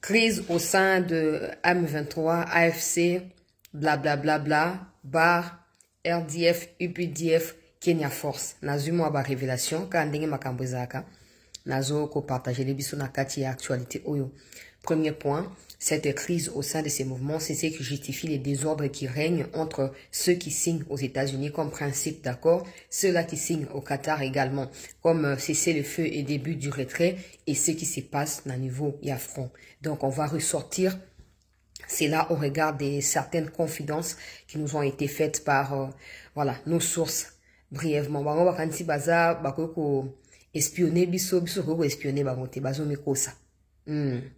Crise au sein de M23, AFC, blablabla, bar, RDF, UPDF, Kenya Force. Nazuma ba révélation, quand ndenge makambo ezaka. Nazo ko partager les bisous na kati ya actualité oyo. Premier point, cette crise au sein de ces mouvements, c'est ce qui justifie les désordres qui règnent entre ceux qui signent aux États-Unis comme principe d'accord, ceux-là qui signent au Qatar également comme cessez-le-feu et début du retrait, et ce qui se passe à niveau et à front. Donc on va ressortir, c'est là au regard de certaines confidences qui nous ont été faites par voilà, nos sources. Brièvement, on va quand baza bako espionner biso ko espionner bangote bazo mikosa.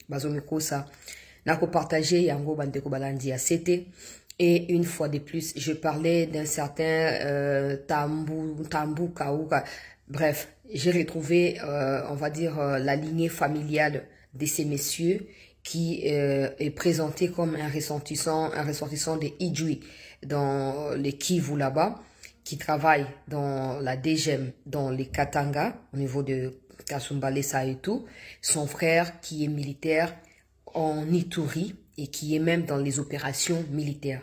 Bazo mikosa. Nako partager yango bandeko balandi a CT. Et une fois de plus, je parlais d'un certain Tambou Kaouka. Bref, j'ai retrouvé, on va dire, la lignée familiale de ces messieurs qui est présenté comme un ressortissant de Idjouи dans les Kivu là-bas, qui travaille dans la DGM, dans les Katanga, au niveau de Kasumbalesa et tout. Son frère qui est militaire en Ituri et qui est même dans les opérations militaires.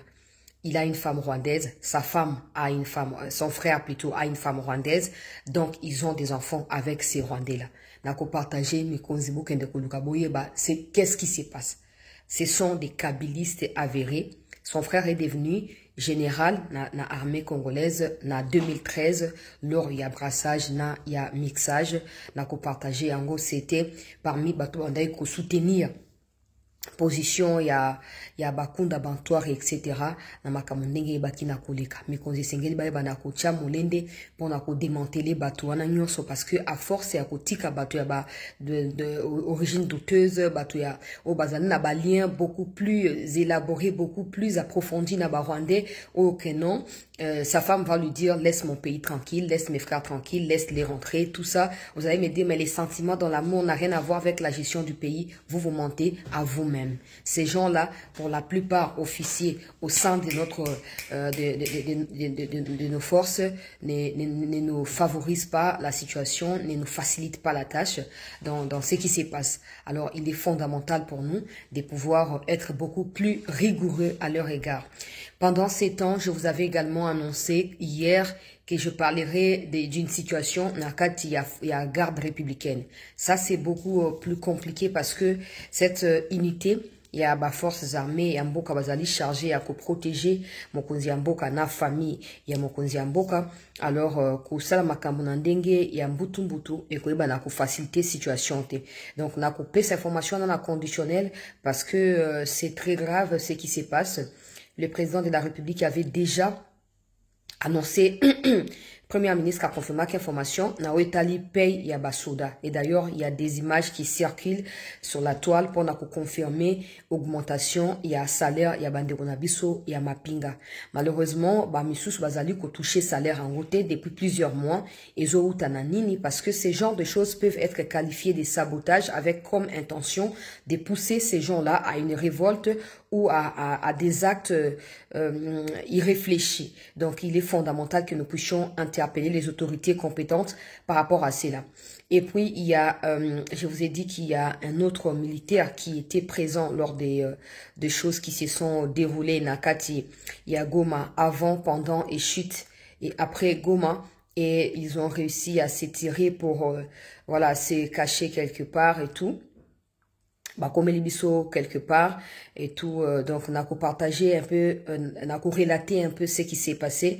Il a une femme rwandaise, sa femme a une femme, son frère plutôt a une femme rwandaise, donc ils ont des enfants avec ces Rwandais-là. Nako partagé mes konzibo kende kolukaboye ba, c'est qu'est-ce qui se passe? Ce sont des kabylistes avérés. Son frère est devenu général na armée congolaise na 2013 lors il y a brassage na il y a mixage nako partagé yango c'était parmi bato bandai ko soutenir position ya bakunda bantoire etc na makambo ndenge baki na koleka mikonzi sengeli ba na ko tia molende pona ko démanteler bato wana nyonso parce que à force ya kotika bato ya ba de origine douteuse bato ya o bazana na ba lien beaucoup plus élaboré beaucoup plus approfondi na ba rwandais au que non. Sa femme va lui dire laisse mon pays tranquille, laisse mes frères tranquilles, laisse les rentrer, tout ça. Vous allez me dire mais les sentiments dans l'amour n'a rien à voir avec la gestion du pays. Vous mentez à vous-même. Ces gens-là, pour la plupart officiers au sein de notre de nos forces, ne nous favorisent pas la situation, ne nous facilitent pas la tâche dans ce qui se passe. Alors il est fondamental pour nous de pouvoir être beaucoup plus rigoureux à leur égard. Pendant ces temps, je vous avais également annoncé hier que je parlerai d'une situation dans laquelle il y a garde républicaine. Ça, c'est beaucoup plus compliqué parce que cette unité, il y a des forces armées, il y a mboka bazali chargé à protéger mokonzi mboka na famille, il y a mokonzi mboka. Alors, kusala makambo na ndenge ya mbutu et koyeba na ko faciliter situation te. Donc, na ko pesa information dans la conditionnelle parce que c'est très grave ce qui se passe. Le président de la République avait déjà annoncé, Premier ministre a confirmé qu'information na Oetali paye ya basoda. Et d'ailleurs, il y a des images qui circulent sur la toile pour confirmer augmentation, il y a salaire, il y a banderonabiso, il y a mapinga. Malheureusement, bamisus bazali ko toucher salaire en route depuis plusieurs mois et zo utananini parce que ces genres de choses peuvent être qualifiés de sabotage avec comme intention de pousser ces gens-là à une révolte ou à des actes irréfléchis. Donc, il est fondamental que nous puissions interpeller les autorités compétentes par rapport à cela. Et puis, il y a, je vous ai dit qu'il y a un autre militaire qui était présent lors des choses qui se sont déroulées. Nakati, il y a Goma avant, pendant et chute. Et après Goma, et ils ont réussi à s'étirer pour, voilà, se cacher quelque part et tout. Comme Libiso quelque part et tout, donc on a partagé un peu, on a relaté un peu ce qui s'est passé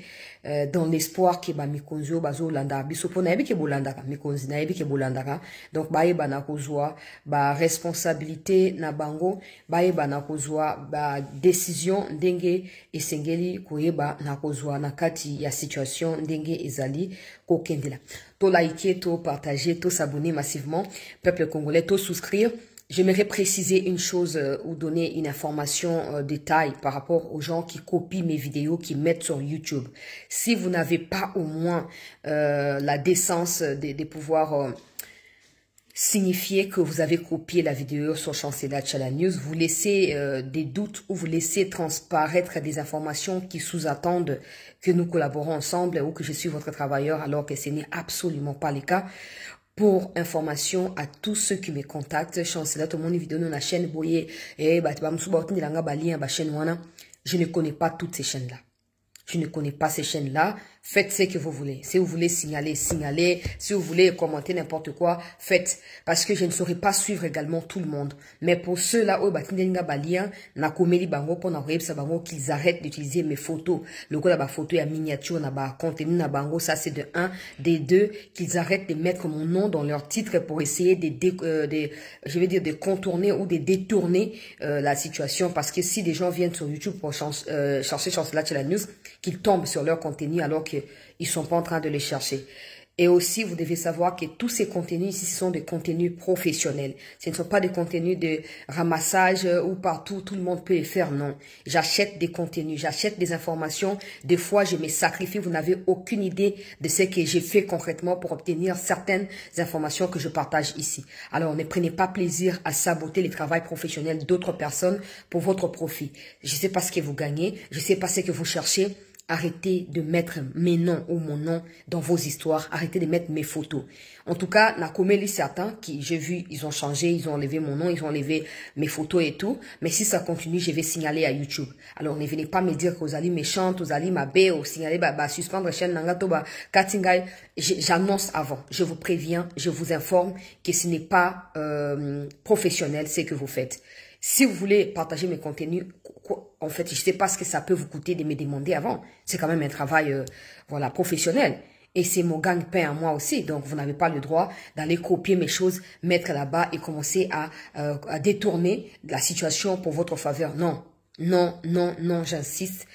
dans l'espoir que mikonzo bazo landa biso pona ebi ke bolandaka mikonzi na ebi ke bolandaka donc ba na kozwa ba responsabilité na bango ba na kozwa ba décision ndenge esengeli koyeba na kozwa na kati ya situation ndenge ezali kokendela to liker to partager to s'abonner massivement peuple congolais to souscrire. J'aimerais préciser une chose ou donner une information détail par rapport aux gens qui copient mes vidéos, qui mettent sur YouTube. Si vous n'avez pas au moins la décence de pouvoir signifier que vous avez copié la vidéo sur Chancela Tchala News, vous laissez des doutes ou vous laissez transparaître des informations qui sous-attendent que nous collaborons ensemble ou que je suis votre travailleur alors que ce n'est absolument pas le cas. Pour information à tous ceux qui me contactent, chancela tout le monde vidéo dans la chaîne boye et je ne connais pas toutes ces chaînes-là. Je ne connais pas ces chaînes-là. Faites ce que vous voulez. Si vous voulez signaler, signalez. Si vous voulez commenter n'importe quoi, faites. Parce que je ne saurais pas suivre également tout le monde. Mais pour ceux-là, qu'ils arrêtent d'utiliser mes photos. Le coup, la photo est miniature, contenu, ça c'est de 1. Des 2, qu'ils arrêtent de mettre mon nom dans leur titre pour essayer de contourner ou de détourner la situation. Parce que si des gens viennent sur YouTube pour chercher Chancela Chela News, qu'ils tombent sur leur contenu alors qu'ils ne sont pas en train de les chercher. Et aussi, vous devez savoir que tous ces contenus ici sont des contenus professionnels. Ce ne sont pas des contenus de ramassage où partout tout le monde peut les faire, non. J'achète des contenus, j'achète des informations. Des fois, je me sacrifie. Vous n'avez aucune idée de ce que j'ai fait concrètement pour obtenir certaines informations que je partage ici. Alors, ne prenez pas plaisir à saboter le travail professionnel d'autres personnes pour votre profit. Je ne sais pas ce que vous gagnez, je ne sais pas ce que vous cherchez. Arrêtez de mettre mes noms ou mon nom dans vos histoires. Arrêtez de mettre mes photos. En tout cas, Nakomeli, certains qui, j'ai vu, ils ont changé, ils ont enlevé mon nom, ils ont enlevé mes photos et tout. Mais si ça continue, je vais signaler à YouTube. Alors, ne venez pas me dire que vous allez méchante, vous allez m'abbé, ou signaler, suspendre la chaîne Nangato, Katingay. J'annonce avant. Je vous préviens, je vous informe que ce n'est pas professionnel ce que vous faites. Si vous voulez partager mes contenus, en fait, je ne sais pas ce que ça peut vous coûter de me demander avant. C'est quand même un travail voilà, professionnel. Et c'est mon gagne-pain à moi aussi. Donc, vous n'avez pas le droit d'aller copier mes choses, mettre là-bas et commencer à détourner la situation pour votre faveur. Non, non, non, non, j'insiste,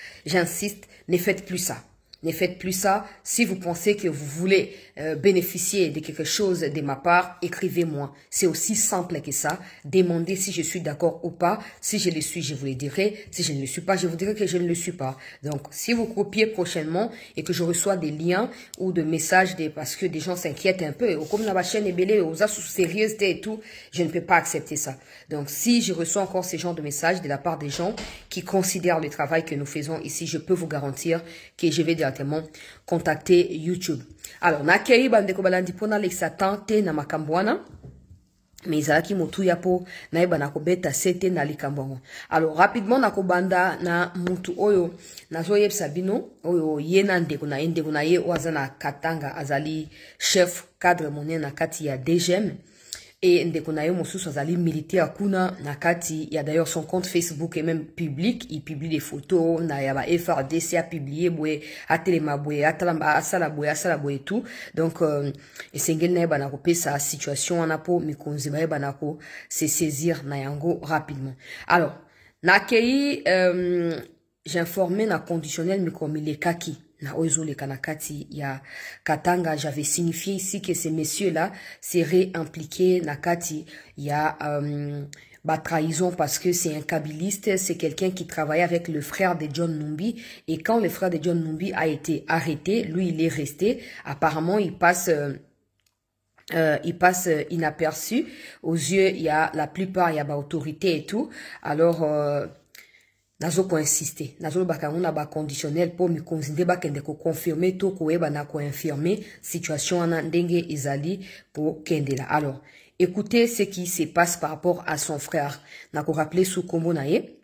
ne faites plus ça. Ne faites plus ça. Si vous pensez que vous voulez bénéficier de quelque chose de ma part, écrivez-moi. C'est aussi simple que ça. Demandez si je suis d'accord ou pas. Si je le suis, je vous le dirai. Si je ne le suis pas, je vous dirai que je ne le suis pas. Donc, si vous copiez prochainement et que je reçois des liens ou de messages parce que des gens s'inquiètent un peu, comme la chaîne est belée, aux sous sérieuses et tout, je ne peux pas accepter ça. Donc, si je reçois encore ces genres de messages de la part des gens qui considèrent le travail que nous faisons ici, je peux vous garantir que je vais directement contacter YouTube. Alors, nakei bandeko balandi pona l'exatan te na makambwana. Mais izalaki mutu ya po na eba nakobeta sete na likambo. Alors rapidement nakobanda na mutu oyo nazo yebisa bino oyo ye na ndeko na ye oaza na Katanga azali chef cadre monnaie na kati ya DGM. Et ndeko na ye mosusu azali militaire kuna na kati ya d'ailleurs son compte Facebook est même public, il publie des photos na ya ba FRDC a publié boye atelema boye atalamba asala boye tout. Donc esengeli na ye bana kopesa situation wana po mikonzi ba ye bana ko se saisir na yango rapidement. Alors nakei j'informais na conditionnel mikomile kaki na ozole kanakati ya Katanga. J'avais signifié ici que ces messieurs-là seraient impliqués na kati ya trahison parce que c'est un kabiliste, c'est quelqu'un qui travaillait avec le frère de John Numbi et quand le frère de John Numbi a été arrêté, lui il est resté. Apparemment il passe inaperçu aux yeux, il y a la plupart il y a autorité et tout. Alors nazo ko insister nazo baka ngona ba conditionnel pour mi konzinde ba kende ko confirmer to ko eba na ko infirmer situation ana ndenge ezali pour kendela. Alors écoutez ce qui se passe par rapport à son frère. Nako rappeler sous kombo na ye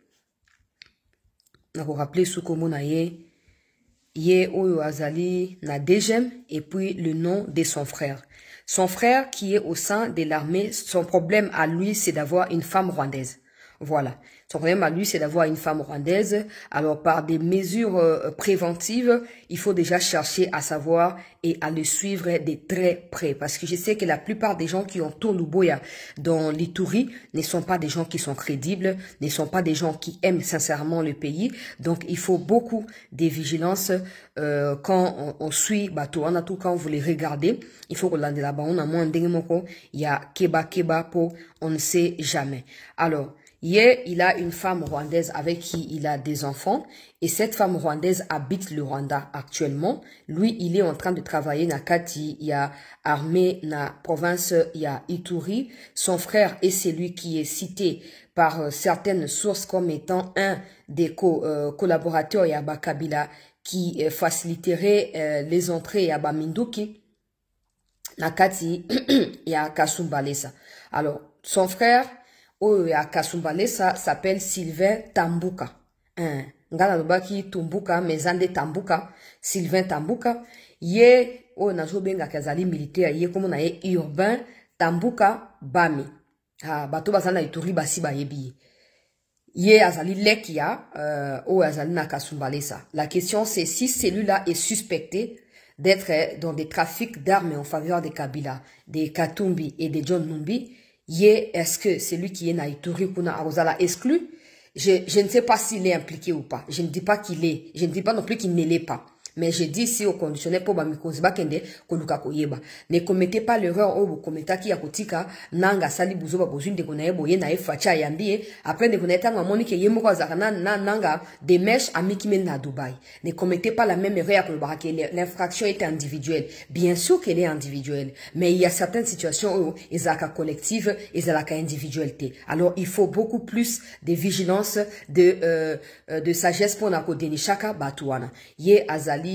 ye oyo azali na DGM et puis le nom de son frère. Son frère qui est au sein de l'armée, son problème à lui c'est d'avoir une femme rwandaise. Voilà. Son problème à lui, c'est d'avoir une femme rwandaise. Alors, par des mesures préventives, il faut déjà chercher à savoir et à le suivre de très près. Parce que je sais que la plupart des gens qui ont Luboya dans l'Ituri ne sont pas des gens qui sont crédibles, ne sont pas des gens qui aiment sincèrement le pays. Donc, il faut beaucoup de vigilance quand on suit tout quand vous les regardez. Il faut que là-bas, on a moins d'engemoko. Il y a keba pour on ne sait jamais. Alors, hier, il a une femme rwandaise avec qui il a des enfants et cette femme rwandaise habite le Rwanda actuellement. Lui, il est en train de travailler na kati, il y a armée na province, il y a Ituri. Son frère est celui qui est cité par certaines sources comme étant un des collaborateurs ya Kabila qui faciliterait les entrées à Minduki. Nakati, il y a Kasumbalesa. Alors, son frère, il y a Kasumbalesa, s'appelle Sylvain Tambuka. Ngana lobaki Tumbuka, Mezande Tambuka, Sylvain Tambuka. Ye, nazobenga kazali militaire, ye comme na ye urbain, Tambuka Bami. Bato bazana ituri basi ba yebi. Ye azali lekia, azali na Kasumbalesa. La question c'est si celui-là est suspecté d'être dans des trafics d'armes en faveur des Kabila, des Katumbi et des John Numbi, est-ce que celui qui est na Ituri kuna Arozala exclu? Je ne sais pas s'il est impliqué ou pas. Je ne dis pas qu'il est. Je ne dis pas non plus qu'il ne l'est pas. Mais je dis ici au conditionnel pour Bamikonziba Kende, Koluka Koyeba. Ne commettez pas l'erreur où vous commettez qui a kotika, nanga sali buzoba bozune de konaebo ye na facha yambie, après de connaître un moni que yemoko zarana nanga des mèches amis qui mènent à Dubaï. Ne commettez pas la même erreur que le barake. L'infraction est individuelle. Bien sûr qu'elle est individuelle. Mais il y a certaines situations où ils ont collective et ils ont individualité. Alors il faut beaucoup plus de vigilance, de sagesse pour na kodeni chaka batuana. Ye azali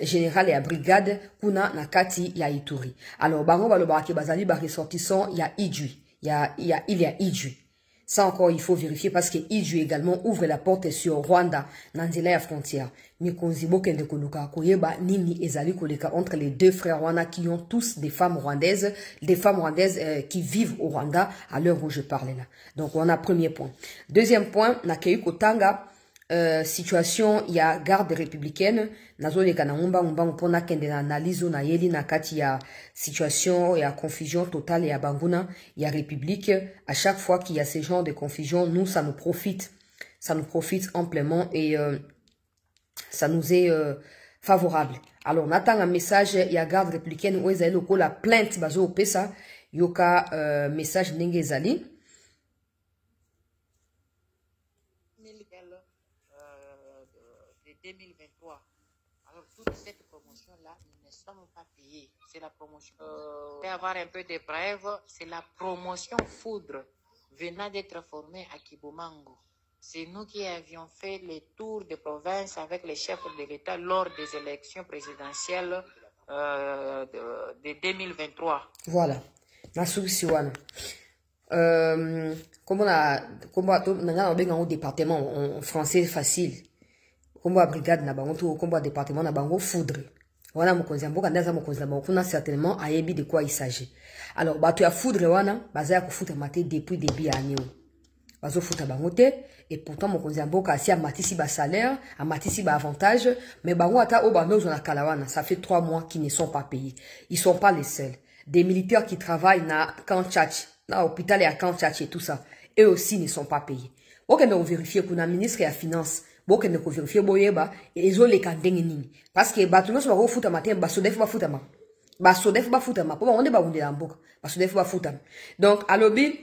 général et à brigade kuna nakati ya Ituri. Alors bango balobaki bazali ba ressortissant ya Idjui. Il y a Idjui. Ça encore il faut vérifier parce que Idjui également ouvre la porte sur Rwanda nanzela ya frontière. Mikonzibo kende koluka koyeba nini ezali koleka entre les deux frères Rwanda qui ont tous des femmes rwandaises qui vivent au Rwanda à l'heure où je parle là. Donc on a premier point. Deuxième point, nakei kotanga situation il y a garde républicaine nazo le kana umba mpona kende na analyse na yeli na kati ya situation il y a confusion totale et à banguna il y a république à chaque fois qu'il y a ce genre de confusion nous ça nous profite amplement et ça nous est favorable. Alors on attend un message il y a garde républicaine où ezali loko la plainte bazo pesa yoka message ndengezali de 2023. Alors, toute cette promotion-là, nous ne sommes pas payés. C'est la promotion. Pour avoir un peu de brève, c'est la promotion Foudre venant d'être formée à Kibumango. C'est nous qui avions fait les tours de province avec les chefs de l'État lors des élections présidentielles de 2023. Voilà. Comme on a un département en français facile. Combo brigade na bango to combo département na bango Foudre. Wana mokonzi mboka ndaza mokonzi bango kuna certainement ayebi de quoi il s'agit. Alors bato ya Foudre wana bazaya ko futa maté depuis début année. Bazo futa bango te et pourtant mokonzi mboka asi amatisi ba salaire, amatisi ba avantage, mais bango ata o banozo na kalawana, ça fait 3 mois qu'ils ne sont pas payés. Ils sont pas les seuls. Des militaires qui travaillent na Camp Tchatch, na hôpital et à Camp Tchatch et tout ça, eux aussi ne sont pas payés. Ok, on vérifie qu'on a ministre et la finance. Boke ne ko vérifier boyeba ezo le kandenge nini parce que batu no so ba futa matin ba so def ba futa ma po ba onde ba onde la mboka ba so def ba futa donc alobi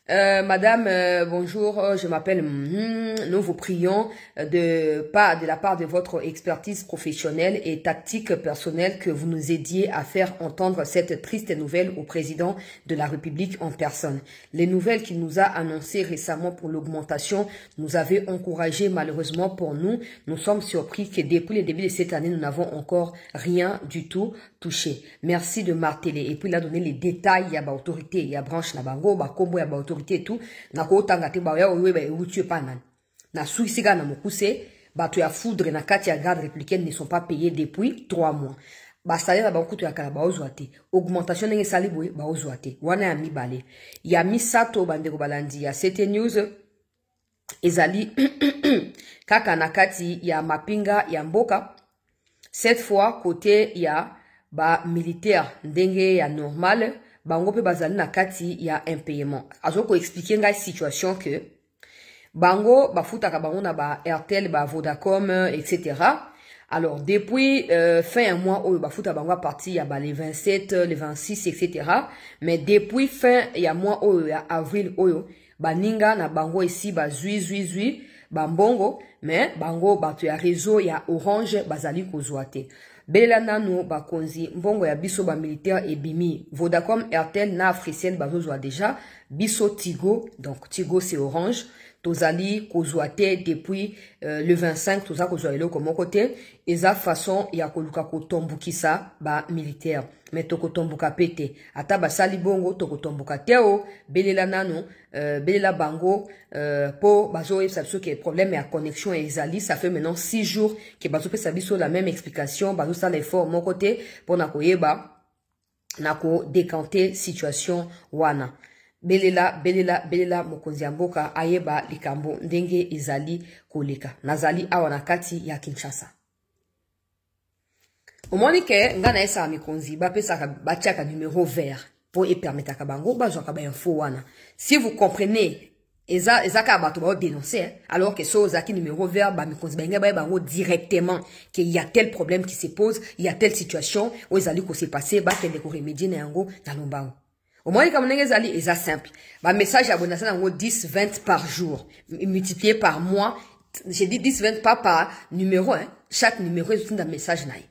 madame bonjour je m'appelle nous vous prions de la part de votre expertise professionnelle et tactique personnelle que vous nous aidiez à faire entendre cette triste nouvelle au président de la République en personne. Les nouvelles qu'il nous a annoncées récemment pour l'augmentation nous avaient encouragé malheureusement pour nous. Nous sommes surpris que depuis le début de cette année, nous n'avons encore rien du tout touché. Merci de marteler. Et puis il a donné les détails, il y a ba autorité, il y a branche na bango, ba kombo, il y a ba autorité et tout. Na ko tanga te ba ya owe ba utu pa nan. Na suisiga na mokuse, bato ya Foudre na kati ya garde républicaine ne sont pas payés depuis 3 mois. Ba salaire na bankutu ya kala ba ozwate. Augmentation nenge sali boye ba ozwate. Wana ya mibale. Ya misato bandeko balandi ya CT News ezali kaka na kati ya mapinga ya mboka. Cette fois côté ya ba militaire ndenge ya normal bango pe bazali na kati ya impayement. Azoko expliquer nga situation que bango bafutaka bango na ba Airtel, ba Vodacom, etc. Alors depuis fin un mois oyo bafuta bango à partir ya ba les 27, les 26, etc. Mais depuis fin ya mois oyo ya avril oyo baninga na bango ici ba zui bambongo mais bango bato ya réseau ya Orange bazali kozwate. Belela nanu bakonzi mbongo ya biso ba militaire ebimi Vodacom, Airtel na Africell bazozwa déjà biso Tigo, donc Tigo c'est Orange tozali kozwate depuis le 25 toza kozwa eloko moko te eza façon ya koluka kotombukisa ba militaire mais tokotombuka pete ata basali bongo tokotombuka te o belela nano belela bango po bazo yebisa biso ke problème ya connexion ezali ça fait maintenant 6 jours que bazo pesa biso la même explication bazo sala effort moko te pona koyeba na ko décanter situation wana belela mokonzi ya mboka ayeba likambo ndenge ezali koleka nazali awa na kati ya Kinshasa omoni ke nga na esa mikonzi bapesaka batiaka numéro vert pour permettre bango bazwaka ba info wana si vous comprenez eza ka bato ba dénoncer alors que so zaki numéro vert ba mikonzi benga ba bango directement que il y a tel problème qui se pose il y a telle situation où ezali ko se passer ba kende ko remédier na yango na lombango au moins comme ndenge ezali eza simple ba message abonation yango 10 20 par jour multiplié par mois j'ai dit 10 20 pas par numéro hein chaque numéro est un message naï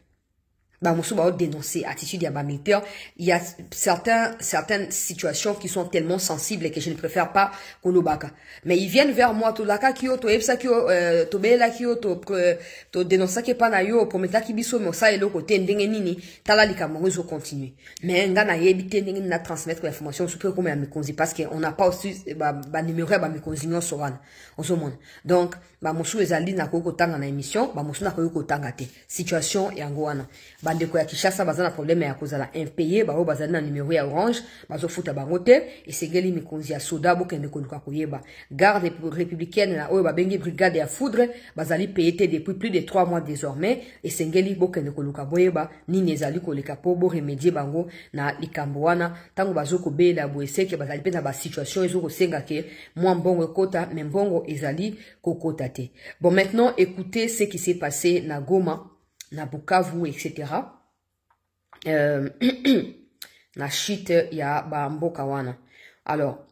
bah monsieur va dénoncer attitude ya ba militaire il y a certaines situations qui sont tellement sensibles que je ne préfère pas kolobaka mais ils viennent vers moi to laka kio to epsa kio to bela kio to dénoncer que pas na yo prometa ki biso mo sa elo côté ndenge nini tala likambo rezo continuer mais nga na yebite ndenge na transmettre l'information sur comme ya mikonzi parce que on n'a pas aussi ba numéro ya ba mikonzi nyo so wana ozomona donc ba monsieur ezali na ko tanga na émission ba monsieur na ko tanga te situation yango wana bandeko ya Kinshasa bazana problème ya kozala impayé ba bazana na numéro ya orange bazo futa bango te esengeli mikonzi ya soda bokende koluka koyeba garde républicaine na oyo babengi brigade ya foudre bazali payé te depuis plus de 3 mois désormais esengeli bokende koluka boyeba nini ezali koleka po bo remédier bango na likambo wana tango bazo kobela boeseke bazali pe na ba situation ezo kosenga ke moi mbongo kota mais mbongo ezali kokota te bon maintenant écoutez ce qui s'est passé na Goma na Bukavu, etc. Na chute ya ba mboka wana. Alors,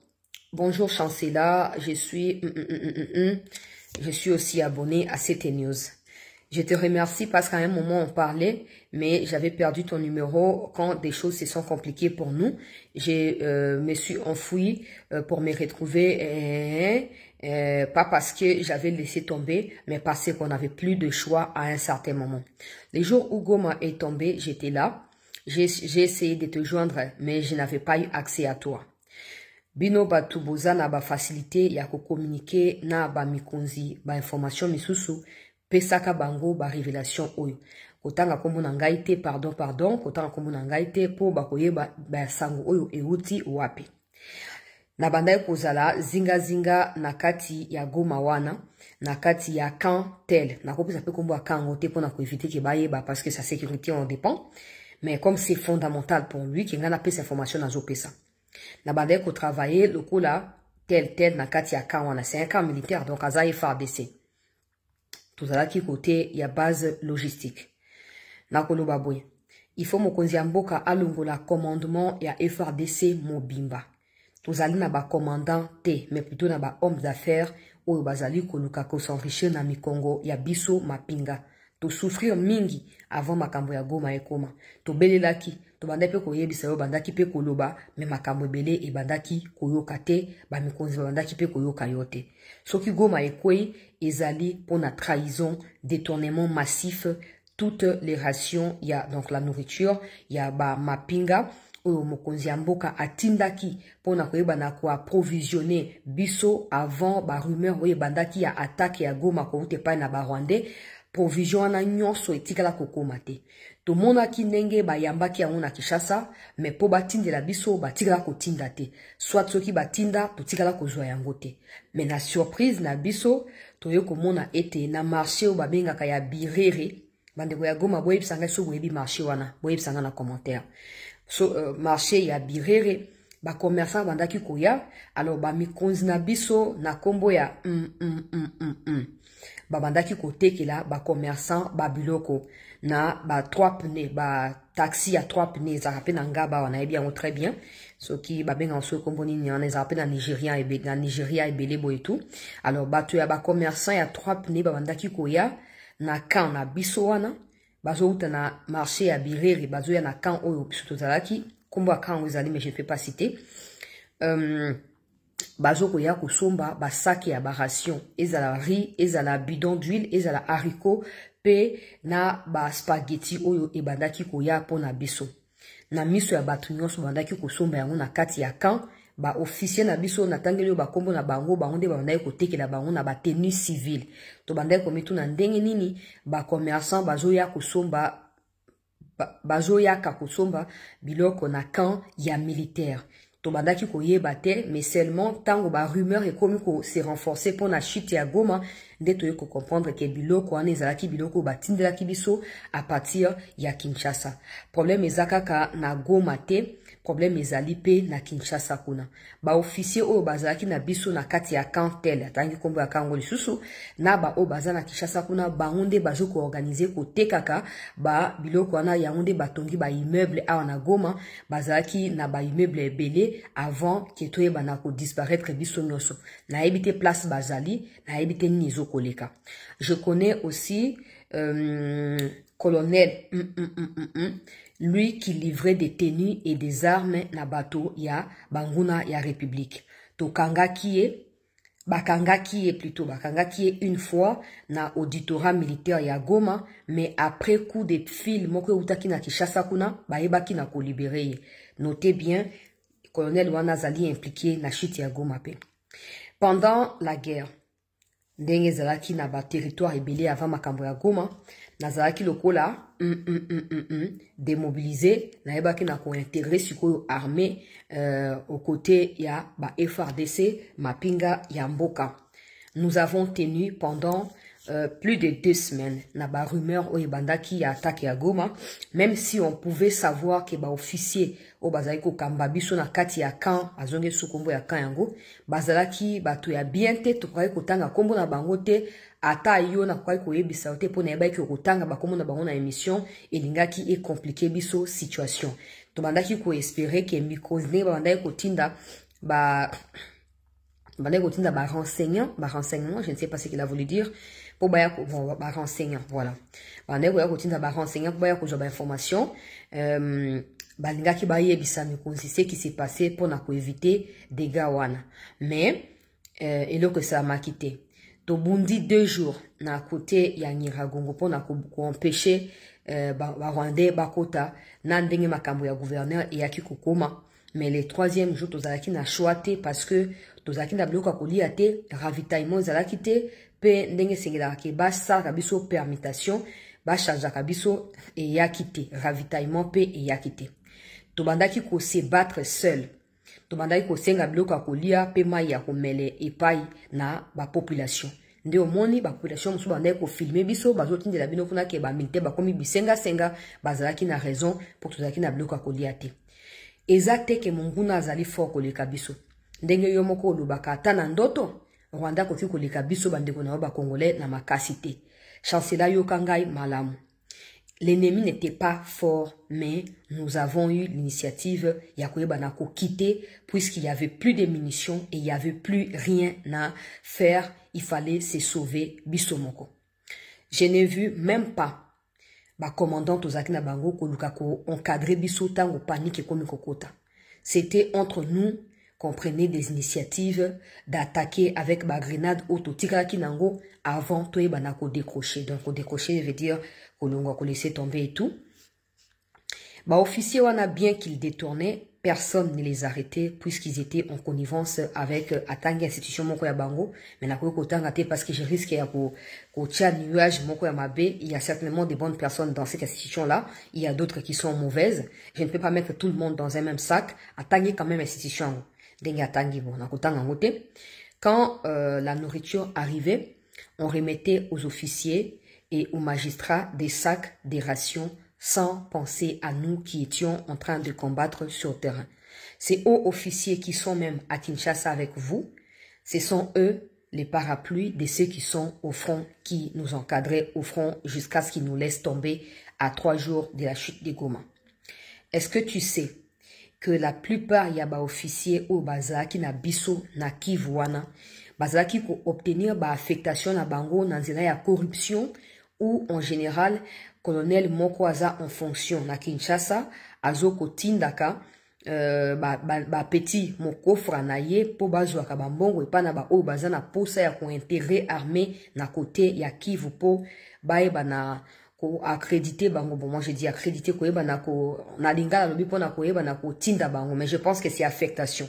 bonjour Chancela, je suis aussi abonné à cette news. Je te remercie parce qu'à un moment on parlait, mais j'avais perdu ton numéro quand des choses se sont compliquées pour nous. Je me suis enfoui pour me retrouver. Pas parce que j'avais laissé tomber, mais parce qu'on n'avait plus de choix à un certain moment. Les jours où Goma est tombé, j'étais là. J'ai essayé de te joindre, mais je n'avais pas eu accès à toi. Bino batuboza na ba facilité ya ko communiquer na ba mikonzi ba information misusu pesaka bango ba révélation oyo. Kotanga kombo na ngai te pardon kotanga kombo na ngai te po ba koyeba ba sango oyo euti wapi. Na bandai kozala zinga na kati ya Goma wana na kati ya camp tel na kopesa pe kombo akango te pona ko éviter ke bayeba parce que sa sécurité en dépend mais comme c'est fondamental pour lui ki ngana pesa information na zopesa na bandai ko travailler lokola tel na kati ya camp wana c'est un camp militaire donc aza FARDC tozala ki côté ya base logistique na koloba boye il faut mokonzi ya mboka alongola commandement ya FARDC mobimba tozali na ba commandant te mais plutôt na ba homme d'affaires oyo bazali koluka ko s'enrichir na mikongo ya biso mapinga to souffrir mingi avant makambo ya Goma ekoma to belelaki to bandaki pe koyebisa yo bandaki pe koloba mais makambo ebele e bandaki koyoka te ba mikonzi bandaki pe koyoka yote soki Goma ekwei ezali pona trahison détournement massif toutes les rations il y a donc la nourriture il y a ba mapinga oyo mokonzi ya mboka atindaki pona koyeba na ko approvisionner biso avant ba rumeur oyo bandaki ya attaque ya Goma ko utepa na ba Rwandais provision na nyonso etikala kokoma te to monaki ndenge bayambaki yango na Kinshasa mais po batindela biso batikala kotinda te soit soki batinda totikala kozwa yango te mais na surprise na biso toye komona ete na marché o babengaka ya Birere bandeko ya Goma boyebisanga so boyebi marché wana boyebisanga na commentaire marché ya Birere ba commerçant bandaki koya alors ba mikonzi na biso na kombo ya ba bandaki kotekela ba commerçant ba biloko na ba 3 pneus ba taxi à 3 pneus za rappelé na ngaba wana ebi yango très bien soki ba benga so kombo nini wana za rappelé na Nigeria et belebo et tout alors ba to ya ba commerçant ya 3 pneus ba bandaki koya na kan na biso wana bazo uta na marché ya Birere bazo ya na kan oyo biso tozalaki kombo kan ozali mais je ne peux pas citer bazo koya kosomba ba sac ya ba ration ezala riz ezala bidon d'huile ezala haricot pe na ba spaghetti oyo ebandaki koya pona biso na miso ya bato nyonso bandaki kosomba yango na kati ya camp ba officier na biso na tangeli ba kombo na bango nde bandaki kotekela bango na ba tenue civile to bandaki komitu na ndenge nini ba commerçant bazoya kosomba bazoyaka kosomba biloko na camp ya militaire. To bandaki koyeba te, mais seulement tango ba rumeur ekomi ko se renforcer pour na chute ya Goma, nde toye ko comprendre que biloko wana ezalaki biloko batindelaki biso à partir ya Kinshasa. Problème ezakaka na Goma te, problème ezali pe na Kinshasa kuna. Ba officier oyo bazalaki na biso na kati ya kantel, atangi kombo ya kango lisusu, na ba oyo baza na Kinshasa kuna bango nde bazo ko organiser ko tekaka ba biloko wana yango nde batongi ba immeuble awa na Goma, bazalaki na ba immeuble ebele avant que toyeba na ko disparaître biso nyonso. Na ebite place bazali, na ebite nizo koleka. Je connais aussi colonel lui qui livrait des tenues et des armes na bateau ya banguna ya République. Bakangaki une fois na auditorat militaire ya Goma, mais après coup de fil moko utaki na Kinshasa kuna baebaki na ko libérer. Notez bien, colonel Wanazali impliqué na chute ya Goma pe. Pendant la guerre, ndenge zalaki na ba territoire ebele avant makambo ya Goma, nazalaki lokola démobilisé, naebaki na ko intégrer sikoyo armée au côté ya ba FRDC mapinga ya mboka. Nous avons tenu pendant plus de 2 semaines na ba rumeur o ebandaki ya attaque ya Goma, même si on pouvait savoir que ba officier o bazali ko kamba biso na kati ya camp azonge sukombo ya camp yango bazalaki bato ya bien te to kwa kotanga kombo na bango te ata yo na kwa koyebisa te pona yeba ki kotanga ba kombo na bango na émission elingaki e compliquer biso situation to bandaki ko espérer que microsne bandaki kotinda ba renseignement, je ne sais pas ce qu'il a voulu dire, pour renseignement, voilà. Renseignement, pour information, ce qui s'est passé pour éviter des gawana. Mais, et là que ça m'a quitté. To bundi 2 jours, na côté ya Nyiragongo, pour empêcher, Rwandais, Bakota, na ndenge makambo ya gouverneur et yaki kokoma. Mais le 3e jour, tozalaki na choité parce que tozalaki na biloko kolia te, ravitaillement zalaki te, pe ndenge sengelaki ba sa biso permutation, ba charge biso et yaki te, ravitaillement pe et yaki te. Tobandaki ko se battre seul. Tobandaki ko senga biloko kolia pe mai ya komele epai na ba population. Nde omoni ba population musu bandaki ko filmer biso, bazotindela bino kuna ke ba militaire ba komi bisenga senga, bazalaki na raison pour tozalaki na biloko kolia te. Ezate ke munguna azali fort koleka biso. Ndenge yo moko olobaka ata na ndoto, Rwanda koki koleka biso bandeko na ba congolais na makasi te. Chancela yo kangai malamu. L'ennemi n'était pas fort, mais nous avons eu l'initiative ya koyeba na ko quitter puisqu'il y avait plus de munitions et il y avait plus rien à faire, il fallait se sauver biso moko. Je n'ai vu même pas ba commandant tozaki na bango koluka ko encadrer biso tango panique komi kokota. C'était entre nous qu'on prenait des initiatives d'attaquer avec ba grenade autotika kinango avant toyeba na ko décrocher. Donc ko décrocher veut dire kolongwa ko laisser tomber et tout. Ba officier wana bien qu'ils détournaient, personne ne les arrêtait puisqu'ils étaient en connivence avec atangi institution moko ya bango, mais na ko kotanga te parce que je risque ya ko tia nuage moko ya mabe. Il y a certainement des bonnes personnes dans cette institution là, il y a d'autres qui sont mauvaises. Je ne peux pas mettre tout le monde dans un même sac. Atangi quand même institution denga atangi bon na kotanga ngote. Quand la nourriture arrivait, on remettait aux officiers et aux magistrats des sacs, des rations, sans penser à nous qui étions en train de combattre sur terrain. Ces hauts officiers qui sont même à Kinshasa avec vous, ce sont eux les parapluies de ceux qui sont au front, qui nous encadraient au front jusqu'à ce qu'ils nous laissent tomber à 3 jours de la chute de Goma. Est-ce que tu sais que la plupart yaba officiers au bazaki na biso na Kivuana, bazaki pour obtenir ba affectation na bango na nzela ya corruption ou en général colonel Mokwaza en fonction na Kinshasa azoko tindaka petit moko frana ye po bazwa ka bambongo et pas na ba o bazana posa ya ko intérêt armé na côté ya Kivu po bae bana ko accréditer bango. Bon, moi je dis accréditer ko yeba na ko na lingala lobi po na ko yeba na ko tinda bango, mais je pense que c'est affectation.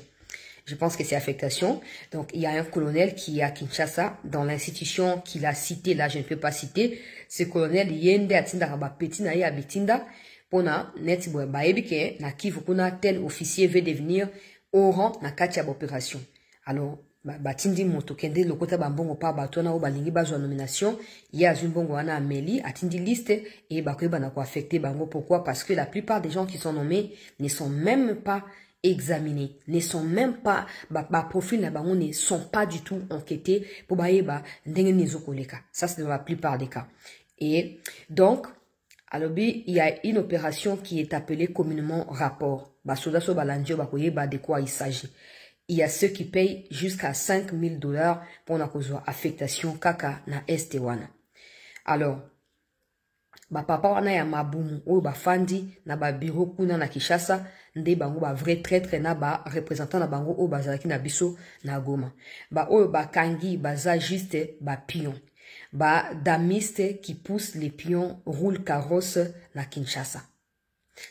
Je pense que c'est affectation. Donc, il y a un colonel qui est à Kinshasa, dans l'institution qu'il a cité, là, je ne peux pas citer. Ce colonel, Yende Atinda Raba Petina ya Bitinda, pona net baebike na Kivu kuna tel officier veut devenir au rang na katia opération. Alors batindi moto kende lokota bambongo pa batona o balingi bazwa nomination ya zumbongo wana ameli atindi liste et bakoyeba na ko affecter bango. Pourquoi? Parce que la plupart des gens qui sont nommés ne sont même pas examinés, ne sont même pas profil na bango ne sont pas du tout enquêtés pour baeba ndenge nizokoleka. Ça c'est dans la plupart des cas. Et donc alors, il y a une opération qui est appelée communément rapport. De quoi il s'agit. Il y a ceux qui payent jusqu'à $5,000 pour la affectation kaka na estewana. Alors, papa wana ya mabumu ou fandi na bureau kuna na Kinshasa nde bango vrai traître na représentant na bango o bazalaki na biso na Goma. Kangi baza juste pion. Damiste qui pousse les pions roule carrosse na Kinshasa.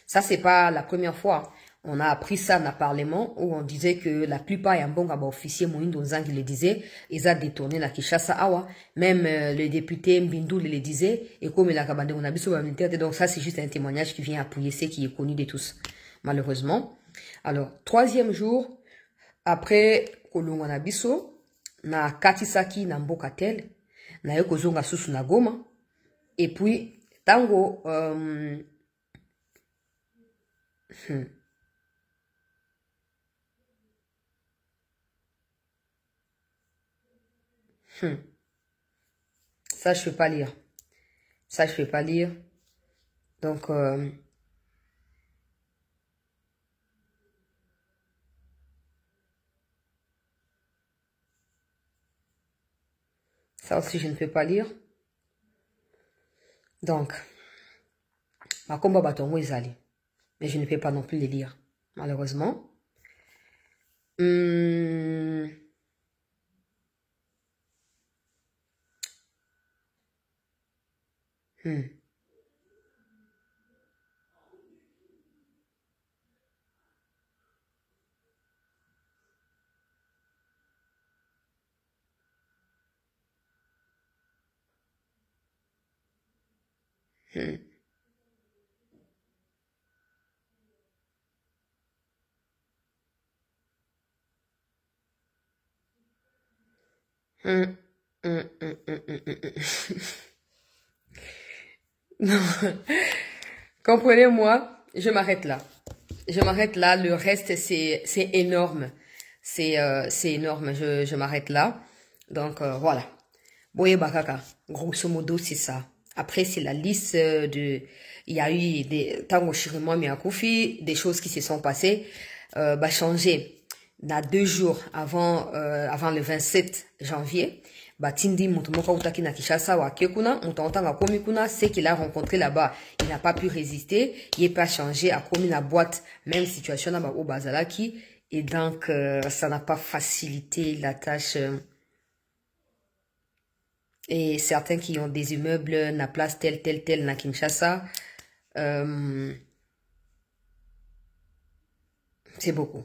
Ça c'est pas la première fois. On a appris ça dans le Parlement où on disait que la plupart des officiers Moïndo Nzangi le disait, ils ont détourné na Kinshasa awa. Même le député Mbindou le disait et comme il a kabande on a biso militaire. Donc ça c'est juste un témoignage qui vient appuyer ce qui est connu de tous. Malheureusement. Alors 3e jour après kolongo na biso na Katisaki na Mbokatel. Na yo kozonga susu na Goma. Et puis, tango, Ça, je peux pas lire. Ça, je peux pas lire. Donc, ça aussi, je ne peux pas lire. Donc, ma combat batongo est allé. Mais je ne peux pas non plus les lire. Malheureusement. Non. Comprenez-moi, je m'arrête là. Je m'arrête là. Le reste, c'est énorme. C'est énorme. Je m'arrête là. Donc, voilà. Boye Bakaka. Grosso modo, c'est ça. Après, c'est la liste de... Il y a eu des... Tango Shirimo Miyakufi, des choses qui se sont passées. Changé. Dans 2 jours avant le 27 janvier. Tindi Mutumoka Utaki na Kinshasa wa Kekuna, Mutanotanga Komi Kuna, c'est qu'il a rencontré là-bas. Il n'a pas pu résister. Il n'est pas changé à Komi na boîte. Même situation là-bas au Bazalaki. Et donc, ça n'a pas facilité la tâche. Et certains qui ont des immeubles, na place tel, na Kinshasa, c'est beaucoup.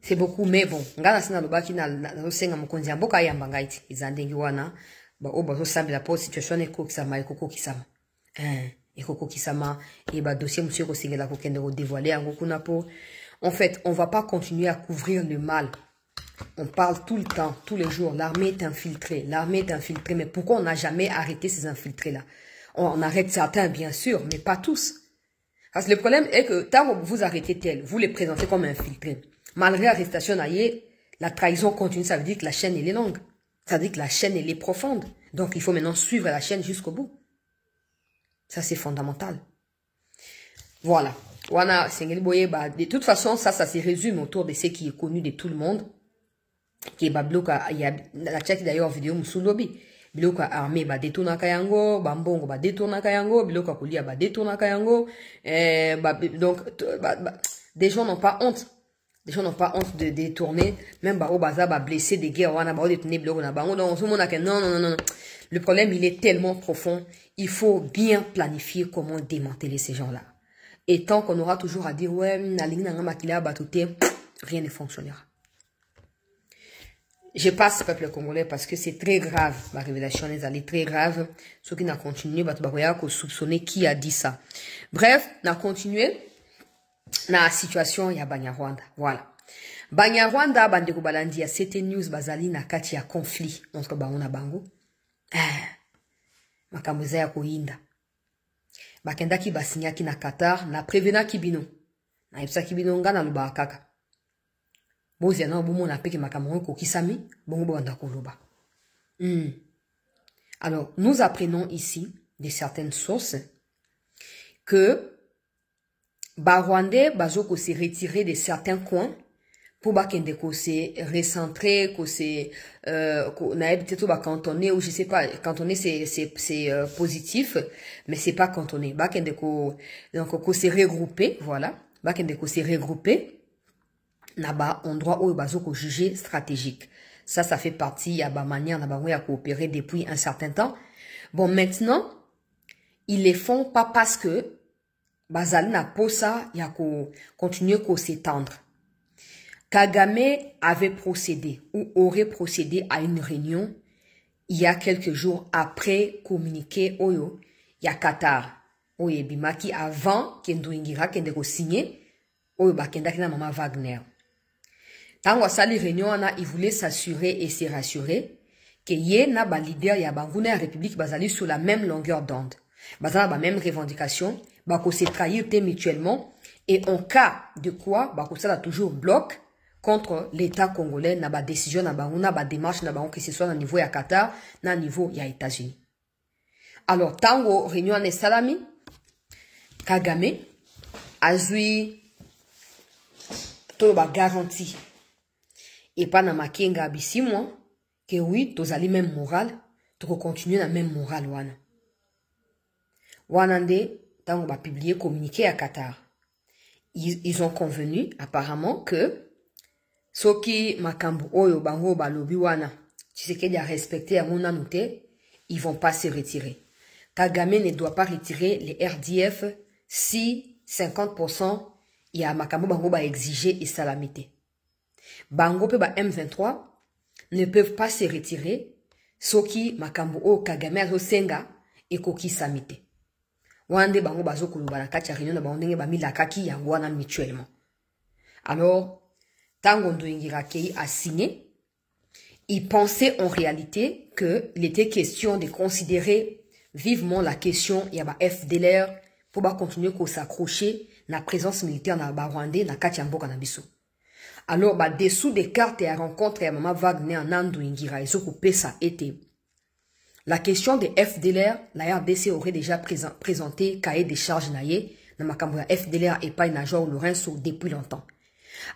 C'est beaucoup, mais bon, ngana sina lobaki na senga mokonzi ya mboka yamba ngaiti izandengi wana ba oba zo sambi la po situation eko kisama ekoko kisama et ba dossier monsieur ko singela ko kende ko dévoiler yango kuna po. En fait, on va pas continuer à couvrir le mal. On parle tout le temps, tous les jours, l'armée est infiltrée, mais pourquoi on n'a jamais arrêté ces infiltrés là? On arrête certains bien sûr, mais pas tous. Parce que le problème est que tant que vous arrêtez tel, vous les présentez comme infiltrés. Malgré l'arrestation, la trahison continue, ça veut dire que la chaîne, elle est longue. Ça veut dire que la chaîne, elle est profonde. Donc, il faut maintenant suivre la chaîne jusqu'au bout. Ça, c'est fondamental. Voilà. De toute façon, ça se résume autour de ce qui est connu de tout le monde. Qui est Babloka, il y a la tchèque d'ailleurs en vidéo, Moussoulobi. Biloka armée, détourna kayango, bambongo, détourna kayango, biloka kulia, détourna kayango, donc, Des gens n'ont pas honte. Les gens n'ont pas honte de détourner. Même Baro Baza va blesser des guerres. Non. Le problème, il est tellement profond. Il faut bien planifier comment démanteler ces gens-là. Et tant qu'on aura toujours à dire, ouais, rien ne fonctionnera. Je passe peuple congolais parce que c'est très grave. Ma révélation est allée très grave. Ceux qui n'ont continué, soupçonner qui a dit ça. Bref, on a continué. Na situation ya Banyarwanda. Voilà. Banyarwanda, bandeko balandi ya CT News bazali na kati ya conflit entre bango na bango. Makambuza ya koinda. Bakendaki basinyaki na Qatar na prevenaki bino. Na ipsaki bino nga na luba kaka. Bozi na bomo na peke makambo ko kisami, bongo banda koloba. Alors, nous apprenons ici de certaines sources que Barwandais bazoko se retirer de certains coins pour bakende ko se recentrer, ko se na peut-être ba cantonner ou je sais pas, cantonner c'est positif mais c'est pas cantonner. Bakende ko donc ko se regrouper, voilà. Bakende ko se regrouper na ba endroit où bazoko juger stratégique. Ça fait partie ya ba manière na ba à coopérer depuis un certain temps. Bon, maintenant ils les font pas parce que bazali na posa ya ko continuer ko s'étendre. Kagame avait procédé ou aurait procédé à une réunion il y a quelques jours après communiqué oyo ya Qatar oyo bimaki avant kendo ingira kende ko signer oyo bakenda kina mama Wagner. Tango sali réunion ana il voulait s'assurer et se rassurer que ye na ba leader ya banguna ya République bazali sur la même longueur d'onde. Bazala ba même revendication, bako se trahir mutuellement et en cas de quoi bako ça toujours bloc contre l'État congolais na ba décision na bango na ba démarche na bango que ce soit au niveau ya Qatar na niveau ya États-Unis. Alors tango réunion ne salami Kagame azui to ba garantie et pas na makenga bisimwa que oui tozali même moral to continuer na même moral wana. Wanande, tango ba publié communiqué à Qatar. Ils ont convenu apparemment que soki makambu oyo bango balobi wana, Tshisekedi a respecté à mon anoté, ils vont pas se retirer. Kagame ne doit pas retirer les RDF si 50% il y a makambu bango ba exiger et salamité. Bango pe ba M23 ne peuvent pas se retirer soki makambu o Kagame azo senga et koki samité. Wande bango bazo kuluba na kati ya réunion na bango ndenge ba milakaki yango wana mutuellement. Alors, tango ndoingira kei a signé, il pensait en réalité que il était question de considérer vivement la question ya ba FDLR pour ba continuer ko s'accrocher na présence militaire na ba Rwandais na kati ya mboka na biso. Alors, ba dessous des cartes et à rencontre ya mama Wagner en Ndoingira et soko pesa été. La question des FDLR, la RDC aurait déjà présenté cahier des charges naïe, na makambo ya FDLR et pas Major Lorenzo depuis longtemps.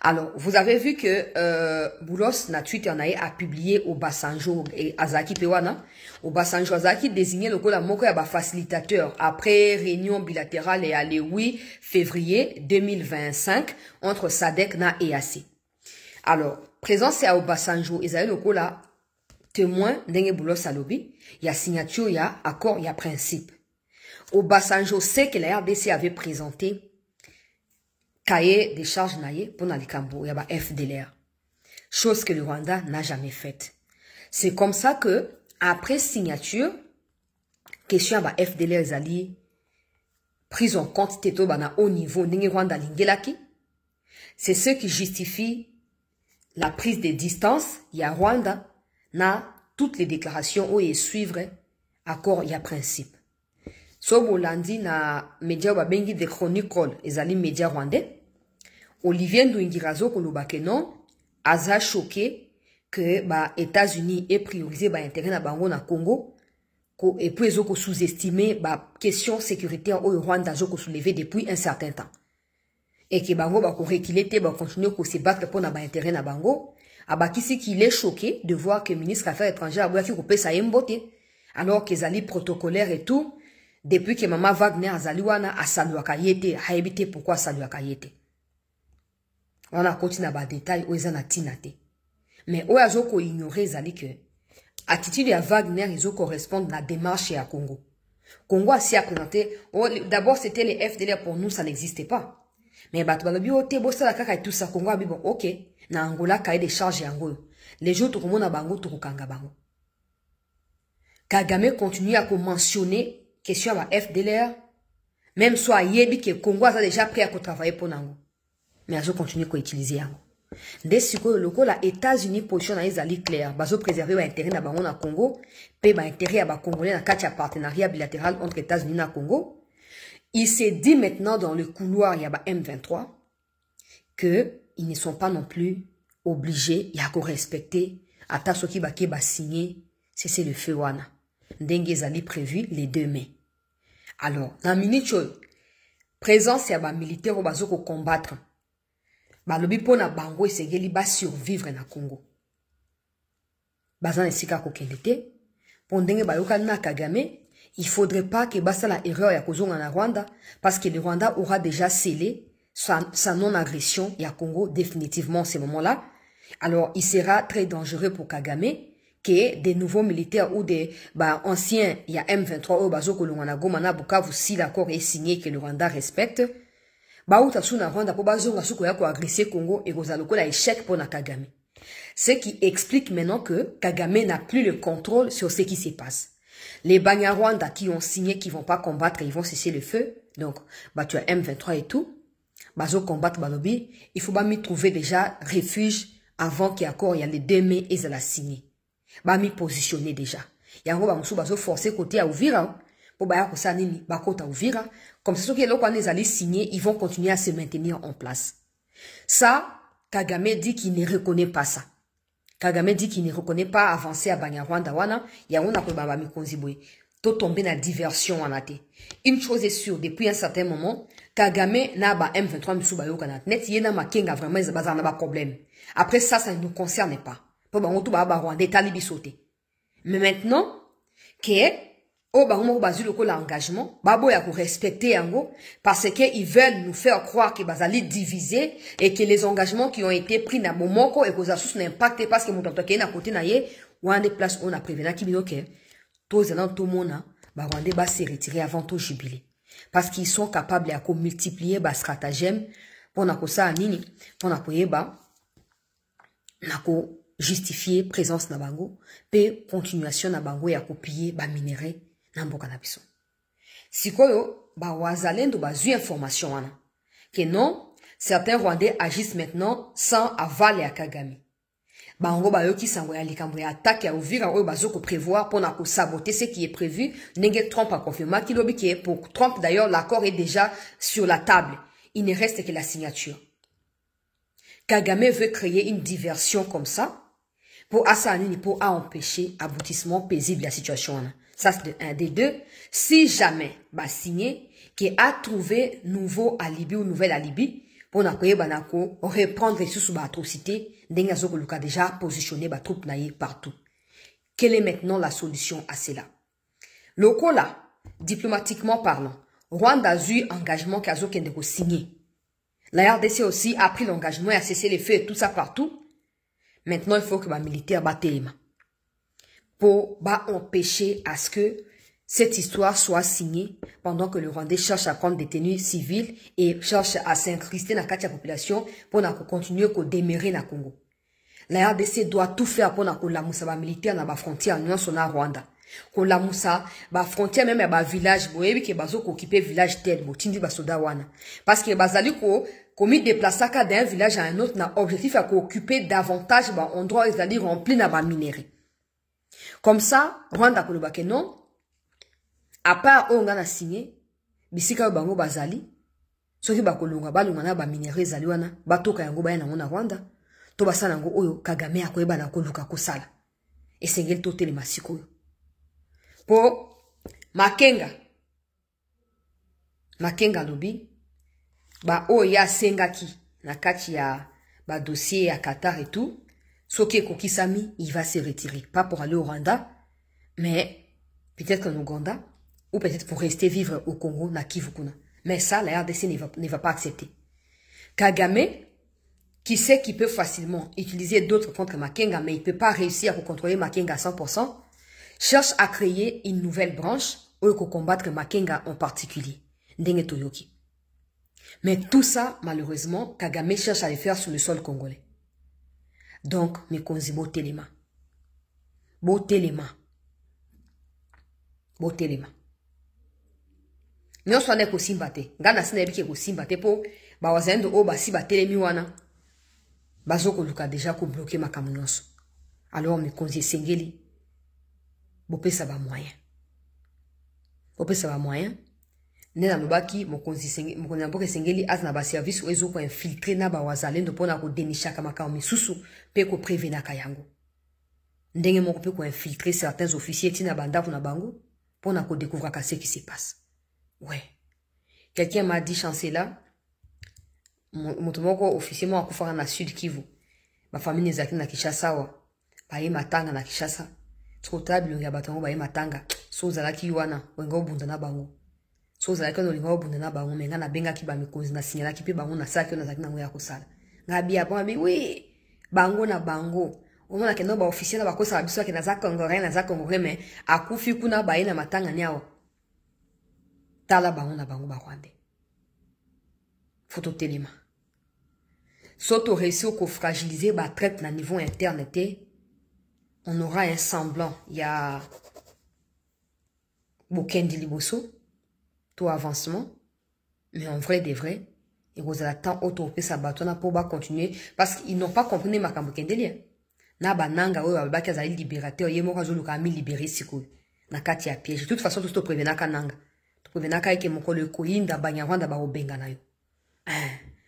Alors, vous avez vu que Boulos na Twitter naïe a publié au Basanjo et Azaki Pewana. Au Basanjo Azaki désigné le la moko ya ba facilitateur après réunion bilatérale et le 8 février 2025 entre SADC na EAC. Alors, présence à Obasanjo, Isaïe le la témoin d'Enge Boulos Salobi, il y a signature, il y a accord, il y a principe. Obasanjo sait que la RDC avait présenté cahier des charges naïe pour Nalikambo, il y a FDLR. Chose que le Rwanda n'a jamais faite. C'est comme ça que, après signature, question à FDLR Zali, prise en compte Teto Bana haut niveau, Ndenge Rwanda Lingelaki, c'est ce qui justifie la prise de distance, il y a Rwanda, na toutes les déclarations où ils suivre accord il y a principe. So bolandi na média ba bengi de chronicle ezali média rwandais. Olivier Nduingirazo kolobake non aza choqué que ba États-Unis aient priorisé ba intérêt na bango na Congo et puis ezoko sous-estimer ba question sécuritaire au Rwanda zoko soulever depuis un certain temps. Et que bango ba ko reculer te ba continuer ko se battre pour na ba intérêt na bango. Abakisi qu'il est choqué de voir que le ministre des Affaires étrangères a qui coupé sa mbote alors que zali protocolaire et tout depuis que maman Wagner azaliwana a saluaka yete haibité pourquoi saluaka yete. On a continué à détail où ils en a tinate. Mais où ils ont ignoré zali que attitude à Wagner ils ont correspondre à la démarche à Congo. Congo a si à présenter. D'abord c'était les FDLR pour nous ça n'existait pas. Mais batbalobi o tebo ça la kaka et tout ça Congo a dit bon ok na Angola cahier des charges yango. Les jours tout le monde a bango tout kanga bango. Kagame continue à mentionner question à FDLR. Même soit yebi que Congo a déjà prêt à travailler pour Nango. Mais ils ont continué à utiliser yango. Dès que le la États-Unis position na ezali clair, bazo préserver l'intérêt na bango na Congo, pe ba intérêt à ba Congolais na katia partenariat bilatéral entre États-Unis na Congo. Il s'est dit maintenant dans le couloir il y a ba M23 que ils ne sont pas non plus obligés ya ko respecter ata soki ba ke ba signer c'est le feu wana. Ndenge ezali prévu les 2 mai. Alors, dans minute présence ya ba militaire au bazo ko combattre. Balobi pona bango esengeli ba survivre na Congo. Bazan esika ko kendete. Pondenge bayoka na Kagame, il faudrait pas que basa la erreur ya kozonga na Rwanda parce que le Rwanda aura déjà scellé sa non-agression ya Congo définitivement en ce moment-là. Alors, il sera très dangereux pour Kagame que des nouveaux militaires ou des anciens, il y a M23 au bazo kolongana goma na Bukavu si l'accord est signé que le Rwanda respecte. Bauta suna Rwanda po bazonga suko ya ko agresser Congo et kozaloko la échec pour na Kagame. Ce qui explique maintenant que Kagame n'a plus le contrôle sur ce qui se passe. Les Banyarwanda qui ont signé qu'ils vont pas combattre, ils vont cesser le feu. Donc, tu as M23 et tout. Bazo combattre balobi, il faut m'y trouver déjà refuge avant qu'il y ait les 2 mai et la signer. M'y positionner déjà. Yango bazo forcer côté à Uvira. Pour Uvira. Comme c'est ce que les allés signer, ils vont continuer à se maintenir en place. Ça, Kagame dit qu'il ne reconnaît pas ça. Kagame dit qu'il ne reconnaît pas avancer à Banyarwanda wana, ya on a pas baba mikonzibwe. To tomber na diversion en até. Une chose est sûre, depuis un certain moment, Kagame n'a ba M23 misuba yo kanat. Net yena makenga vraiment ils bazar na ba problème. Après ça, ça ne nous concerne pas. Pour ba tout ba Rwanda talibi sauté. Mais maintenant, que oh, bazu le l'engagement, babo ya ko respecter yango, parce que ils veulent nous faire croire que bazali divisé et que les engagements qui ont été pris na momoko et que ça n'impacte parce que mutamto ke na côté na ye, ou en des places on a prévenu ki binoke, tous dans tout mona, ba Rwandais ba se retirer avant tout jubilé. Parce qu'ils sont capables à multiplier ba stratagème pour na ko sa nini, pour na ko yeba na ko justifier présence na bango, pe continuation na bango ya ko piller ba minerai Namboka na biso. Sikoyo, wazalendo bazui information wana. Que non, certains Rwandais agissent maintenant sans aval à Kagame. Bango bayoki sango ya likambo ya attaque ya Uvira oyo bazoko prévoir pour na ko saboter ce qui est prévu. Nenge Trump a confirmé qu'il obi qui est pour Trump d'ailleurs l'accord est déjà sur la table. Il ne reste que la signature. Kagame veut créer une diversion comme ça pour assanini pour empêcher aboutissement paisible de la situation. Ça, c'est un des 2. Si jamais, signé, qui a trouvé nouveau alibi ou nouvelle alibi, pour reprendre les sous atrocité, a déjà positionné les troupes partout. Quelle est maintenant la solution à cela? Lokola, diplomatiquement parlant, Rwanda a eu engagement qu'Azo Kendeko signé. La RDC aussi a pris l'engagement et a cessé les feux et tout ça partout. Maintenant, il faut que les militaires battent les mains. Pour empêcher à ce que cette histoire soit signée pendant que le Rwandais cherche à prendre des tenues civiles et cherche à s'incruster dans la population pour continuer à demeurer dans le Congo. La RDC doit tout faire pour que la moussa militaire dans la frontière non son Rwanda. Que la moussa la frontière même à village boyebi que bazo occuper village tel botindi basoda wana. Parce que bazali ko commis déplacer d'un village à un autre na objectif à occuper davantage endroit ils allaient remplir na ba minerai. Comme ça, Rwanda kolobake non, à part on a signé, bisika bango bazali, soki bakolonga balunga na ba minerai zali wana, batoka yango ba na Rwanda, to basala ngo oyo Kagame akoyeba na koluka kosala. Esengeli to tele masiko yo. Po Makenga lobi, oya sengaki na kati ya ba dossier ya Qatar et tout. Soki Kokisami, il va se retirer. Pas pour aller au Rwanda, mais peut-être en Ouganda, ou peut-être pour rester vivre au Congo, na Kivukuna. Mais ça, la RDC ne va pas accepter. Kagame qui sait qu'il peut facilement utiliser d'autres contre Makenga, mais il ne peut pas réussir à contrôler Makenga à 100%, cherche à créer une nouvelle branche pour combattre Makenga en particulier. Ndenge Toyoki. Mais tout ça, malheureusement, Kagame cherche à le faire sur le sol congolais. Donc, Mekonzi Botelema. Botelema. Botelema. Nous sommes en Simbate. Gana Sinebiki ko Simbate po. Ba wazendo o basi batelemi wana. Bazoko luka déjà ko bloquer makambo nyonso. Alors Mekonzi Sengeli. Bopesa ba moyen. Bopesa ba moyen. Nena lobaki mokonzi Sengeli azna ba service ozo ko infiltrer na ba wazalendo pona ko denishaka makambo misusu pe ko prévenir kayango. Ndenge moko pe ko infiltrer certains officiers tina banda na bango pona ko découvrir ce qui se passe. Ouais. Quelqu'un m'a dit chancela motomoko officier mo akufaka na Sud Kivu. Ba famille nezaki na Kinshasa wa. Ba ye matanga na Kinshasa. Trotabi ya batongo ba ye matanga. So zalaki wana wengo bunda na bango. So zalaki no lingo bunda na bango menga na benga ki ba mikonzi na signala ki pe bango na saki na zaki na ngoya kosala. Ngabi apa bi oui bango na bango. Omona kendo ba officier na bakosa biso ke na za Congolais mais akufi kuna ba ye na matanga nyao. Tala bango na bango ba Rwandais. Photo téléma. Soto réussi au fragiliser ba traite na niveau interne on aura un semblant. Il y a Bokendi Liboso, tout avancement, mais en vrai des vrais, et vous allez attendre autour de sa bâtonne pour continuer parce qu'ils n'ont pas compris ma Bokendi. Na bananga ou babaki azali libérateur yemo kazulu kami libéré siku na kati ya piège. De toute façon tout prévenir kananga. To prévenir ka eke moko le koyinda banyarwanda ba obenga na yo.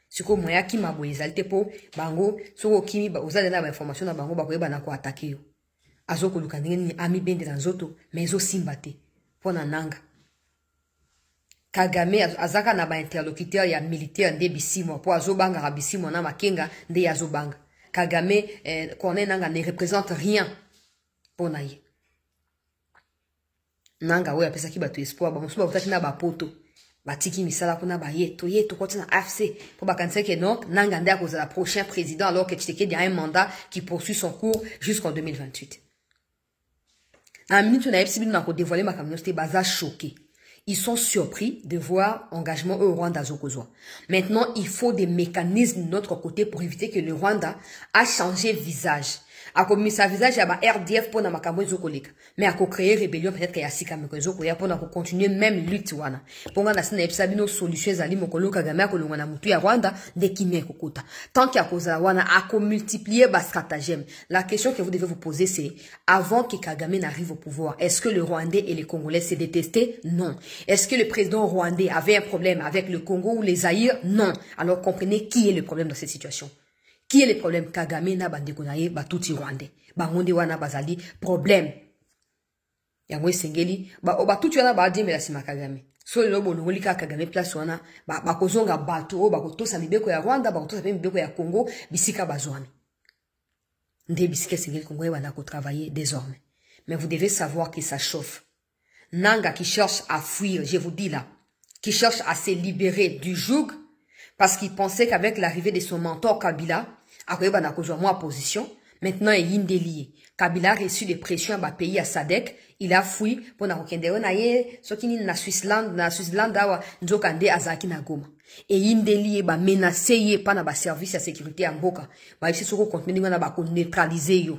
Siko moya ki mabo ezalité po bango soko kimi ba ozali na ba information na bango ba koyeba na ko attaquer yo. Azoko lukandenge ni ami bende na nzoto mais ezo simbate pona nanga. Kagame azaka na ba interlocuteur ya militaire nde bisimo po azobanga ka bisimo na Makenga nde azobanga. Kagame Corneille Nanga ne représente rien pour naïe. Nanga ouais apesa ki batu espoir ba musuba utaki na ba poto. Batiki misala kuna ba yeto koti na AFC pour ba kanse que non Nanga nda ko la prochain président alors que Tshisekedi a un mandat qui poursuit son cours jusqu'en 2028. En minute na FCB na ko dévoiler ma communauté baza choqué. Ils sont surpris de voir engagement au Rwanda Zokozwa. Maintenant, il faut des mécanismes de notre côté pour éviter que le Rwanda a changé visage. A commis sa visage à RDF pour na makambo zokolika. Mais a créer rébellion peut-être qu'il y a sika meko zokoya pour na continuer même lutte wana. Pour nga na sina ebisabino solutions ali mokolo Kagame ko longwa na mutu ya Rwanda de kimé kokota. Tant qu'il y a koza wana a multiplier ba stratagème. La question que vous devez vous poser c'est avant que Kagame n'arrive au pouvoir, est-ce que le Rwandais et les Congolais se détestaient? Non. Est-ce que le président rwandais avait un problème avec le Congo ou les Zaïre? Non. Alors comprenez qui est le problème dans cette situation. Qui est le problème? Kagame na bandeko na ye batuti Rwandais. Bangonde wana bazali problème. Yango Sengeli batuti wana ba dimela sima Kagame. So lelo bolongoli ka Kagame place wana bakozonga bato bakotosa mibeko ya Rwanda bakotosa pe mibeko ya Congo bisika bazwami. Nde bisika Sengeli Congo wana ko travailler désormais. Mais vous devez savoir que ça chauffe. Nanga qui cherche à fuir, je vous dis là, qui cherche à se libérer du joug parce qu'il pensait qu'avec l'arrivée de son mentor Kabila, moi position, maintenant il est lié. Kabila a reçu des pressions à pays à Sadek, il a fui pour na kokende onaye sokini na Swissland awa nzokande azaki na Goma. Et il est lié ba menacer pa na ba service à sécurité en Boka. Ba isi soko contenu na ba ko neutraliser yo.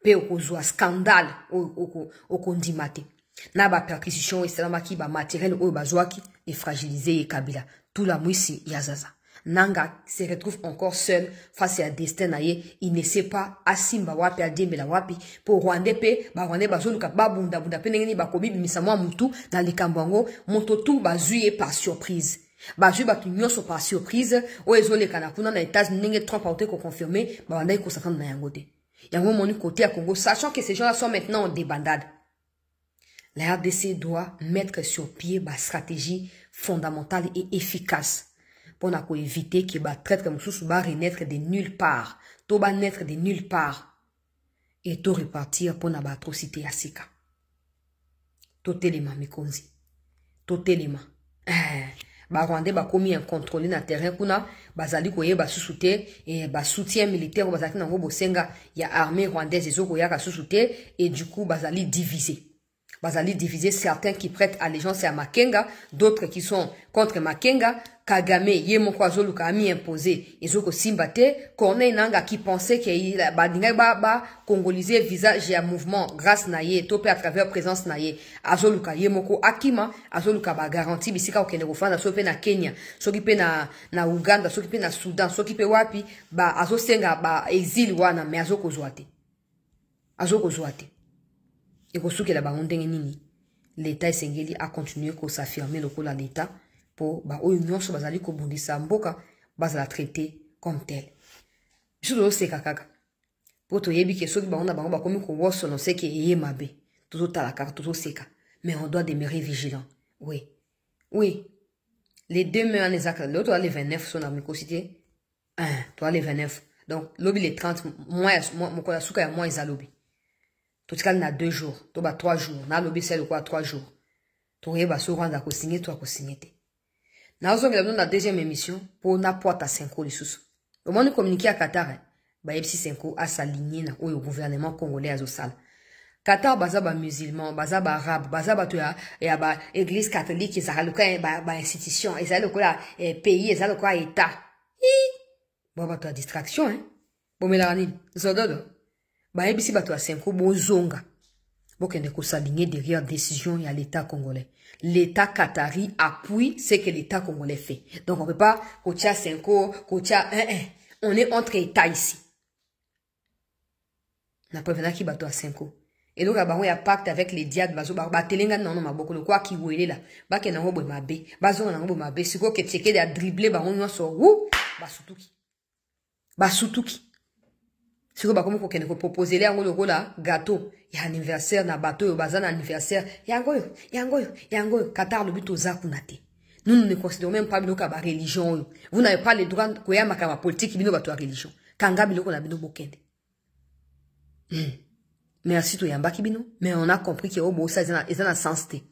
Pe okozwa scandale o kondimate. Na ba perquisition esalamaki ba matériel oyo bazwaki et fragiliser Kabila. Tout la mwisi yazaza. Nanga se retrouve encore seul face à destin naye, il ne sait pas asimba wapi adembela wapi pour Rwandais pe ba Rwandais bazoluka babunda bunda pe ngeni ba kobi bimisamo mutu na likambwango moto tout bazuye par surprise. Bazui batu nyonso par surprise o ezoleka na kuna na États-Unis ndenge Trump a été confirmé ba Rwandais ko s'attendre na yango te. Yango moni côté à Congo sachant que ces gens-là sont maintenant en débandade. La RDC doit mettre sur pied ma stratégie fondamentale et efficace pour éviter que ba traite comme sous va renaître de nulle part, tout va naître de nulle part et tout repartir pour na ba atrocité à sika. Tout élément Mikonzi, tout élément. ba Rwandais ba komi incontrôlé na terrain kuna bazali koye ba susute et ba soutien militaire bazaki nango bosenga ya armée rwandaise ezoko ya ka susute et du coup bazali divisé. Bazali divisé, certains qui prêtent allégeance à Makenga, d'autres qui sont contre Makenga. Kagame, Yemoko Azoluka a mis imposé. Ezoko Simbate, Corneille Nanga qui pensait qu'il ba congolisé visage et mouvement grâce naye, topé à travers présence naye. Azoluka, Yemoko Akima, Azoluka ba garantie, bisika okende kofanda, sope na Kenya, sokipe na Uganda, sokipe na Soudan, sokipe wapi, ba azosenga ba exil wana, mais azoko zoate. Azoko zoate. Et que la barondenge nini, l'État esengeli a continué à s'affirmer le coup à l'État pour ba union sur bazali ko bundisa mboka bazala traiter comme tel. Je dois se kaka. Pour to yebi ke soki ba onda ba komi ko woso no se ke yé mabe. Tout la carte tout seka. Mais on doit demeurer vigilant. Oui. Oui. Les deux mains en exact. L'autre les 29 sont dans cité. Toi les 29. Donc lobby les 30 moi mon ko suka moi ils lobby. Tout cas, na 2 jours, to ba 3 jours, na lobby c'est quoi 3 jours. To yeba so rendre ko signer toi ko signer. Na ozo ngela na deuxième émission pour na porte à 5 les sous. Au moment de communiquer à Qatar, ba yepsi 5 a s'aligner na au gouvernement congolais azosala. Qatar baza ba musulman, baza ba arabe, baza ba to ya ba église catholique ezala loka ba institution, ezala loka pays, ezala loka état. Bon ba to distraction hein. Bon melani, zododo. Ba ebisi bato a 5 bozonga bokende ko s'aligner derrière décision ya l'État congolais. L'État qatari appuie ce que l'État congolais fait. Donc on peut pas kotia 5 kotia on est entre États ici. Na prévena ki bato a 5 et donc ba ya pacte avec les diades bazo ba telenga non maboko le quoi ki wele la ba ke na ngo mabe bazonga na ngo mabe siko ke tcheke de dribbler ba ngo so wu ba sutuki si vous avez proposé les gâteau, il y a anniversaire na bateau, bazan anniversaire, yangoyo, Qatar le but aux akunate. Nous ne considérons même pas la religion. Vous n'avez pas le droit de faire ma politique qui est religion. Kanga biloko na bino bokende. Merci to yamba kibino, mais on a compris que obo ça ils en sens té.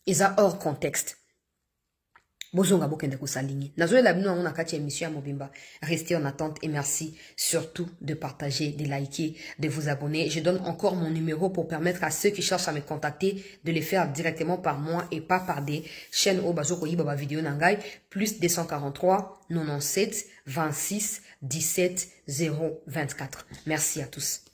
Ils ont hors contexte. Bozonga bokende ko saligner. Nazoe la bino na kati émission ya Mobimba. Restez en attente et merci surtout de partager, de liker, de vous abonner. Je donne encore mon numéro pour permettre à ceux qui cherchent à me contacter de le faire directement par moi et pas par des chaînes au bazoko yibaba vidéo nangai plus 243 97 26 17 024. Merci à tous.